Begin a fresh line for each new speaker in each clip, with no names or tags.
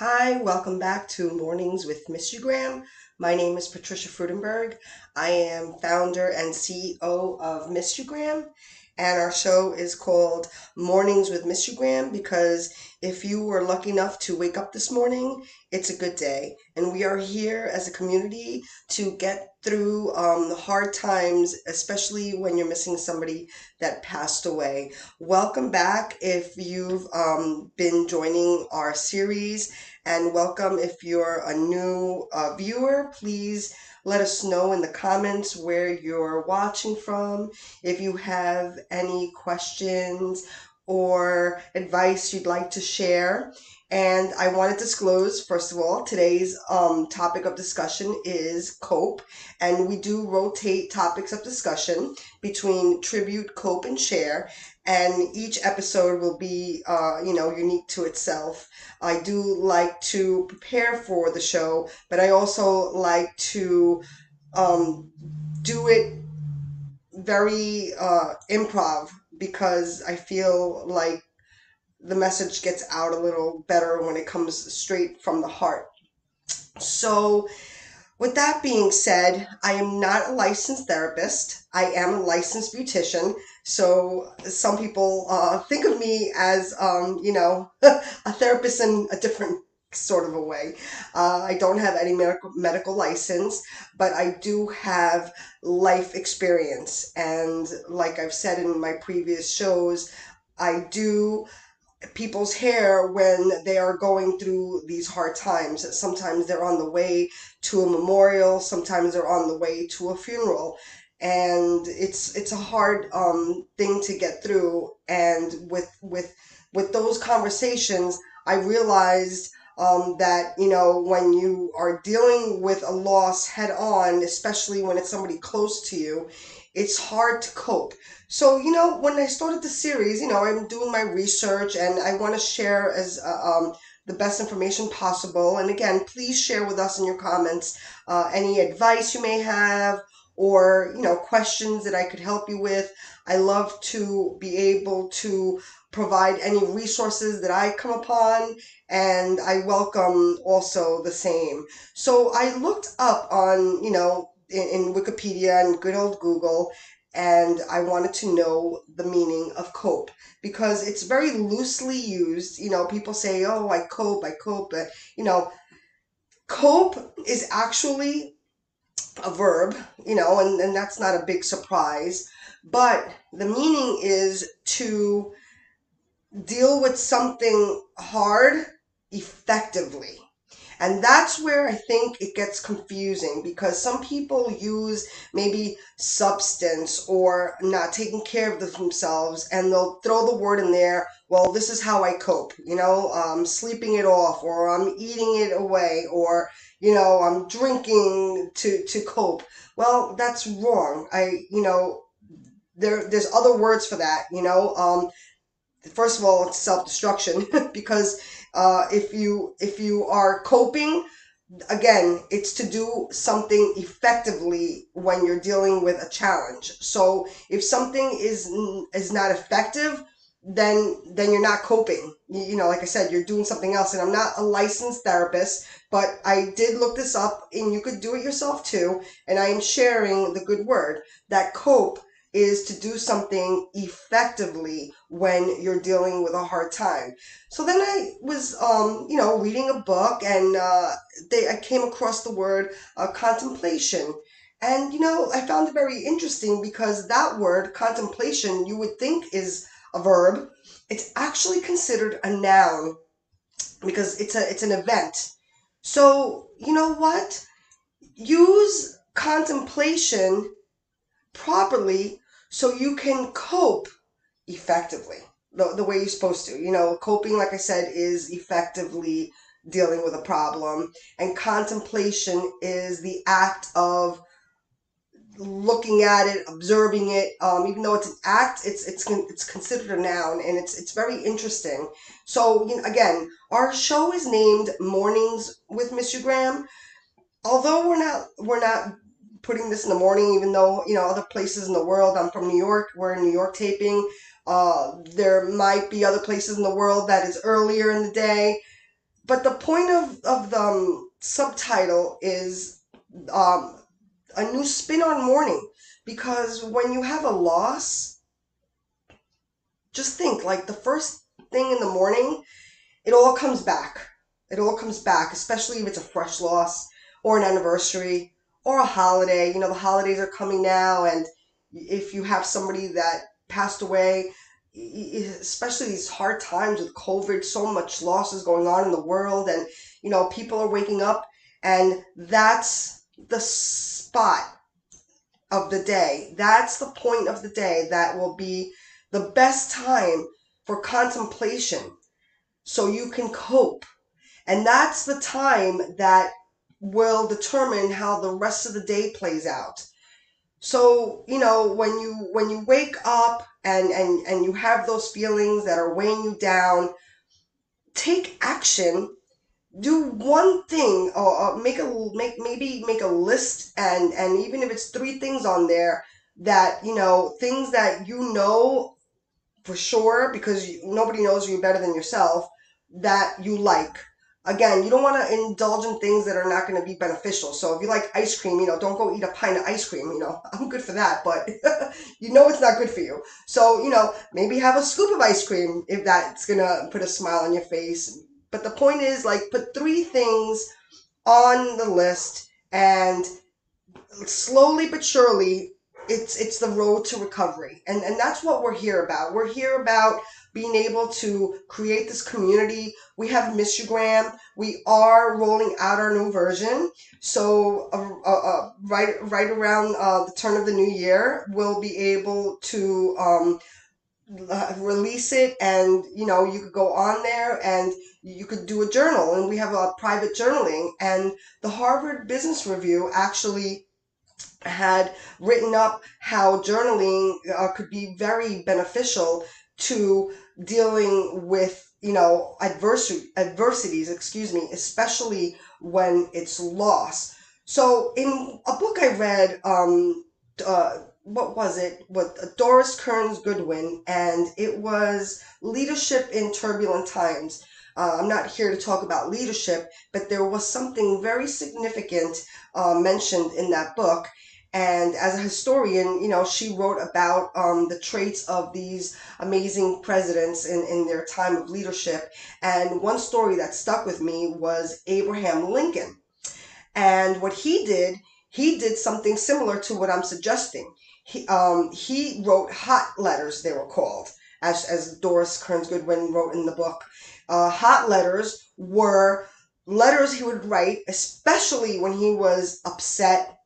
Hi, welcome back to Mornings with Miss Graham. My name is Patricia Freudenberg. I am founder and CEO of Miss Graham, and our show is called Mornings with Miss Graham because if you were lucky enough to wake up this morning, it's a good day. And we are here as a community to get through the hard times, especially when you're missing somebody that passed away. Welcome back if you've been joining our series, and welcome if you're a new viewer. Please let us know in the comments where you're watching from. If you have any questions or advice you'd like to share. And I want to disclose, first of all, today's topic of discussion is cope. And we do rotate topics of discussion between tribute, cope, and share. And each episode will be, unique to itself. I do like to prepare for the show, but I also like to do it very improv because I feel like the message gets out a little better when it comes straight from the heart. So, with that being said, I am not a licensed therapist. I am a licensed beautician. So some people think of me as, a therapist in a different sort of a way. I don't have any medical license, but I do have life experience. And like I've said in my previous shows, I do people's hair when they are going through these hard times. Sometimes they're on the way to a memorial, sometimes they're on the way to a funeral, and it's a hard thing to get through. And with those conversations, I realized that when you are dealing with a loss head on, especially when it's somebody close to you, it's hard to cope. So, when I started the series, I'm doing my research and I want to share as the best information possible. And again, please share with us in your comments any advice you may have, or, questions that I could help you with. I love to be able to provide any resources that I come upon, and I welcome also the same. So I looked up on, in Wikipedia and good old Google, and I wanted to know the meaning of cope because it's very loosely used. People say, "Oh, I cope, I cope," but cope is actually a verb, and that's not a big surprise. But the meaning is to deal with something hard effectively. And that's where I think it gets confusing because some people use maybe substance or not taking care of themselves, and they'll throw the word in there. Well, this is how I cope, I'm sleeping it off, or I'm eating it away, or, I'm drinking to cope. Well, that's wrong. There's other words for that, first of all, it's self-destruction because if you are coping, again, it's to do something effectively when you're dealing with a challenge. So if something is not effective, then you're not coping. Like I said, you're doing something else. And I'm not a licensed therapist, but I did look this up, and you could do it yourself too. And I am sharing the good word that cope is to do something effectively when you're dealing with a hard time. So then I was, reading a book, and I came across the word contemplation. And, I found it very interesting because that word, contemplation, you would think is a verb. It's actually considered a noun because it's an event. So, you know what? Use contemplation properly so you can cope effectively the way you're supposed to. Coping, like I said, is effectively dealing with a problem, and contemplation is the act of looking at it, observing it. Even though it's an act, it's considered a noun, and it's very interesting. So again, our show is named Mornings with Miss Graham. Although we're not putting this in the morning, even though other places in the world. I'm from New York. We're in New York taping. There might be other places in the world that is earlier in the day. But the point of the subtitle is um, a new spin on mourning. Because when you have a loss, just think like the first thing in the morning, it all comes back. It all comes back, especially if it's a fresh loss or an anniversary or a holiday. You know, the holidays are coming now, and if you have somebody that passed away, especially these hard times with COVID, so much loss is going on in the world, and people are waking up, and that's the spot of the day. That's the point of the day that will be the best time for contemplation so you can cope. And that's the time that will determine how the rest of the day plays out. So, when you wake up and you have those feelings that are weighing you down, take action. Do one thing, or make a list, and even if it's three things on there, that things that for sure, because nobody knows you better than yourself, that you like. Again, you don't want to indulge in things that are not going to be beneficial. So if you like ice cream, don't go eat a pint of ice cream. I'm good for that, but it's not good for you. So, maybe have a scoop of ice cream if that's going to put a smile on your face. But the point is, like, put three things on the list, and slowly but surely, it's the road to recovery, and that's what we're here about. We're here about being able to create this community. We have Mistugram. We are rolling out our new version, so right around the turn of the new year, we'll be able to release it, and you could go on there and you could do a journal, and we have a private journaling. And the Harvard Business Review actually had written up how journaling could be very beneficial to dealing with adversities, excuse me, especially when it's loss. So in a book I read, what was it, with Doris Kearns Goodwin, and it was Leadership in Turbulent Times. I'm not here to talk about leadership, but there was something very significant mentioned in that book. And as a historian, she wrote about the traits of these amazing presidents in their time of leadership. And one story that stuck with me was Abraham Lincoln. And what he did something similar to what I'm suggesting. He wrote hot letters, they were called, as Doris Kearns Goodwin wrote in the book. Hot letters were letters he would write, especially when he was upset.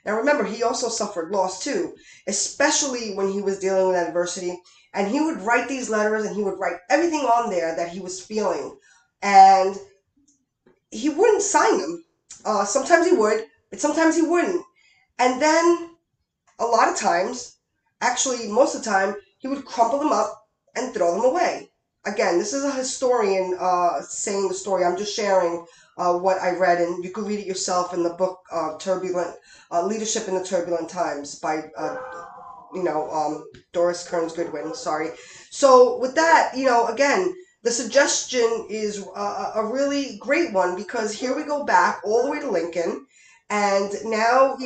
Now remember, he also suffered loss too, especially when he was dealing with adversity. And he would write these letters, and he would write everything on there that he was feeling. And he wouldn't sign them. Sometimes he would, but sometimes he wouldn't. And then a lot of times, actually most of the time, he would crumple them up and throw them away. Again, this is a historian saying the story. I'm just sharing what I read, and you can read it yourself in the book Turbulent Leadership in the Turbulent Times by Doris Kearns Goodwin. Sorry. So with that, again, the suggestion is a really great one, because here we go back all the way to Lincoln, and now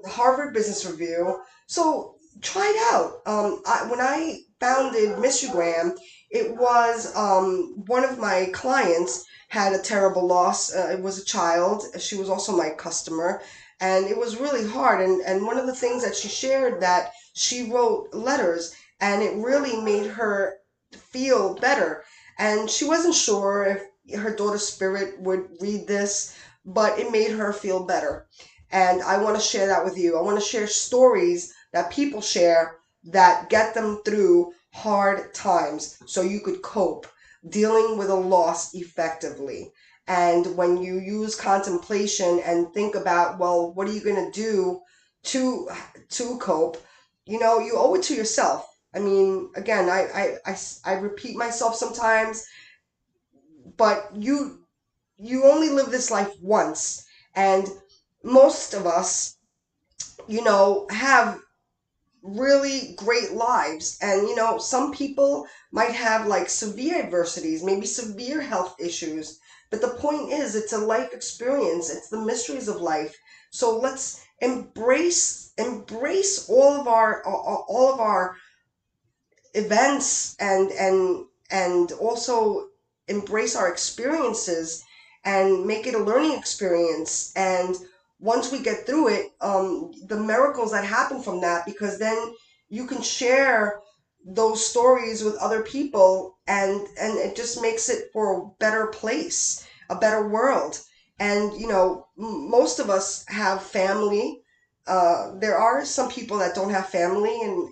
Harvard Business Review. So try it out. When I founded Mistugram, it was one of my clients had a terrible loss. It was a child. She was also my customer, and it was really hard. And one of the things that she shared, that she wrote letters, and it really made her feel better. And she wasn't sure if her daughter Spirit would read this, but it made her feel better. And I want to share that with you. I want to share stories that people share that get them through hard times so you could cope dealing with a loss effectively. And when you use contemplation and think about, well, what are you going to do to cope? You owe it to yourself. I mean, again, I repeat myself sometimes, but you only live this life once, and most of us, have really great lives. And some people might have like severe adversities, maybe severe health issues. But the point is, it's a life experience. It's the mysteries of life. So let's embrace all of our events, and also embrace our experiences and make it a learning experience. And once we get through it, the miracles that happen from that, because then you can share those stories with other people, and it just makes it for a better place, a better world. And most of us have family. There are some people that don't have family, and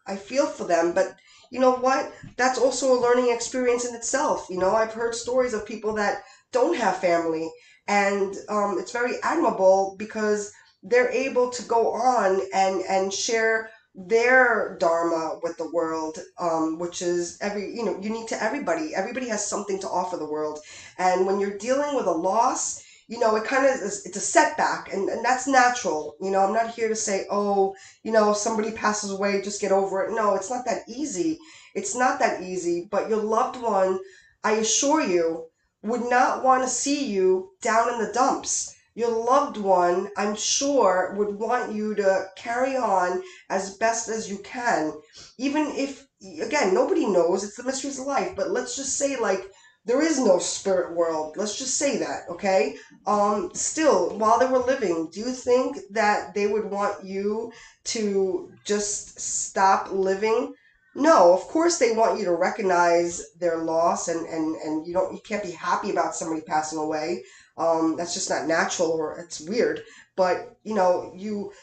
I feel for them. But you know what? That's also a learning experience in itself. I've heard stories of people that don't have family, and it's very admirable because they're able to go on and share their dharma with the world, which is unique to everybody. Everybody has something to offer the world, and when you're dealing with a loss, it kind of it's a setback, and that's natural. I'm not here to say, oh, somebody passes away, just get over it. No, it's not that easy. It's not that easy, but your loved one, I assure you, would not want to see you down in the dumps. Your loved one, I'm sure, would want you to carry on as best as you can. Even if, again, nobody knows, it's the mysteries of life, but let's just say, like, there is no spirit world. Let's just say that, okay? Still, while they were living, do you think that they would want you to just stop living? No, of course they want you to recognize their loss, and you can't be happy about somebody passing away. That's just not natural, or it's weird. But you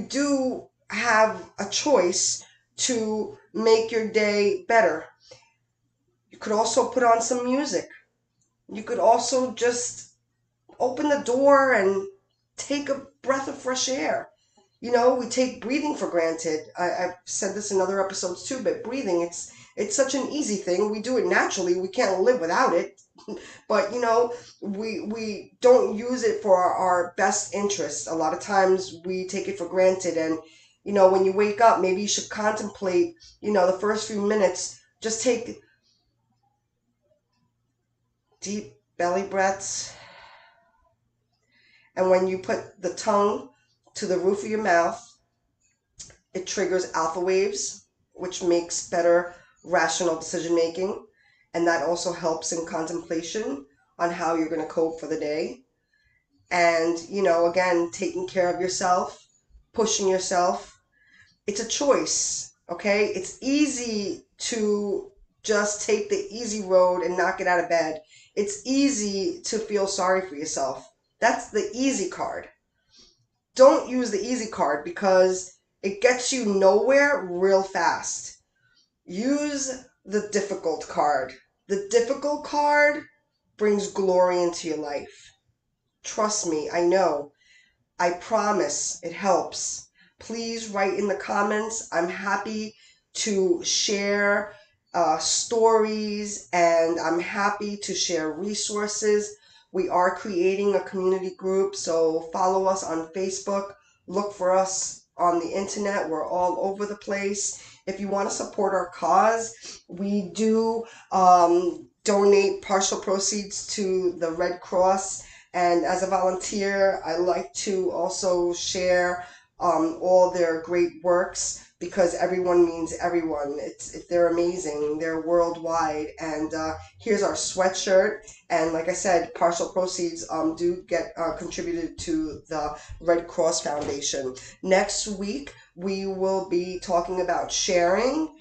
do have a choice to make your day better. You could also put on some music. You could also just open the door and take a breath of fresh air. We take breathing for granted. I've said this in other episodes too, but breathing, it's such an easy thing. We do it naturally. We can't live without it. But we don't use it for our best interest. A lot of times we take it for granted. And when you wake up, maybe you should contemplate, the first few minutes, just take deep belly breaths. And when you put the tongue to the roof of your mouth, it triggers alpha waves, which makes better rational decision making. And that also helps in contemplation on how you're going to cope for the day. And, again, taking care of yourself, pushing yourself. It's a choice, okay? It's easy to just take the easy road and not get out of bed. It's easy to feel sorry for yourself. That's the easy card. Don't use the easy card because it gets you nowhere real fast. Use the difficult card. The difficult card brings glory into your life. Trust me, I know. I promise it helps. Please write in the comments. I'm happy to share stories, and I'm happy to share resources. We are creating a community group, so follow us on Facebook. Look for us on the internet. We're all over the place. If you want to support our cause, we do donate partial proceeds to the Red Cross. And as a volunteer, I like to also share all their great works, because everyone means everyone. They're amazing. They're worldwide. And here's our sweatshirt. And like I said, partial proceeds do get contributed to the Red Cross Foundation. Next week, we will be talking about sharing.